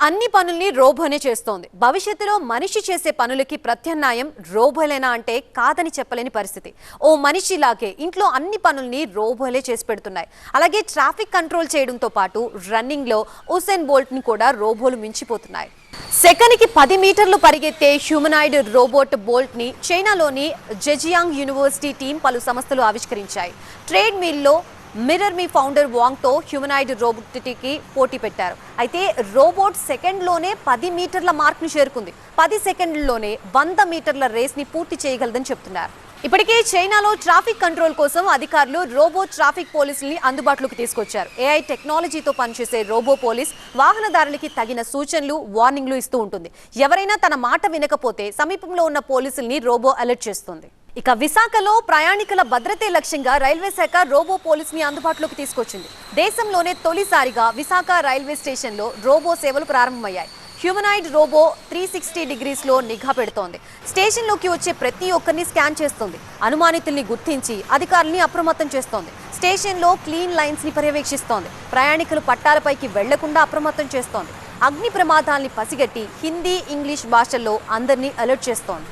అన్ని పనుల్ని రోబోనే చేస్తోంది. భవిష్యత్తులో మనిషి చేసే పనులకి ప్రత్యామ్నాయం రోబోలేనా అంటే కాదని చెప్పలేని పరిస్థితి. ఓ మనిషిలాగే ఇంట్లో అన్ని పనుల్ని రోబోలే చేసి పెడుతున్నాయి. అలాగే ట్రాఫిక్ కంట్రోల్ చేయడంతో పాటు రన్నింగ్ లో ఉసేన్ బోల్ట్ ని కూడా రోబోలు మించిపోతున్నాయి. సెకనికి 10 మీటర్లు పరిగెత్తే హ్యూమనాయిడ్ రోబోట్ బోల్ట్ ని చైనాలోని జెజియాంగ్ యూనివర్సిటీ టీం పలు సంస్థలు ఆవిష్కరించాయి. ట్రేడ్ మిల్లో మిర్రర్ మీ ఫౌండర్ వాంగ్ తో హ్యూమనాయిడ్ రోబోట్కి పోటీ పెట్టారు. అయితే రోబోట్ సెకండ్లోనే 10 మీటర్ల మార్క్ ను చేరుకుంది. 10 సెకండ్లలోనే 100 మీటర్ల రేస్ ని పూర్తి చేయగలదని చెప్తున్నారు. ఇప్పటికే చైనాలో ట్రాఫిక్ కంట్రోల్ కోసం అధికారులు రోబో ట్రాఫిక్ పోలీసుల్ని అందుబాటులోకి తీసుకొచ్చారు. ఏఐ టెక్నాలజీతో పనిచేసే రోబో పోలీస్ వాహనదారులకి తగిన సూచనలు, వార్నింగ్లు ఇస్తూ ఉంటుంది. ఎవరైనా తన మాట వినకపోతే సమీపంలో ఉన్న పోలీసుల్ని రోబో అలర్ట్ చేస్తుంది. ఇక విశాఖలో ప్రయాణికుల భద్రతే లక్ష్యంగా రైల్వే శాఖ రోబో పోలీస్ ని అందుబాటులోకి తీసుకొచ్చింది. దేశంలోనే తొలిసారిగా విశాఖ రైల్వే స్టేషన్లో రోబో సేవలు ప్రారంభమయ్యాయి. హ్యూమనాయిడ్ రోబో 360 డిగ్రీస్లో నిఘా పెడుతోంది. స్టేషన్లోకి వచ్చే ప్రతి ఒక్కరిని స్కాన్ చేస్తోంది. అనుమానితుల్ని గుర్తించి అధికారుల్ని అప్రమత్తం చేస్తోంది. స్టేషన్లో క్లీన్ లైన్స్ ని పర్యవేక్షిస్తోంది. ప్రయాణికులు పట్టాలపైకి వెళ్లకుండా అప్రమత్తం చేస్తోంది. అగ్ని ప్రమాదాల్ని పసిగట్టి హిందీ, ఇంగ్లీష్ భాషల్లో అందరినీ అలర్ట్ చేస్తోంది.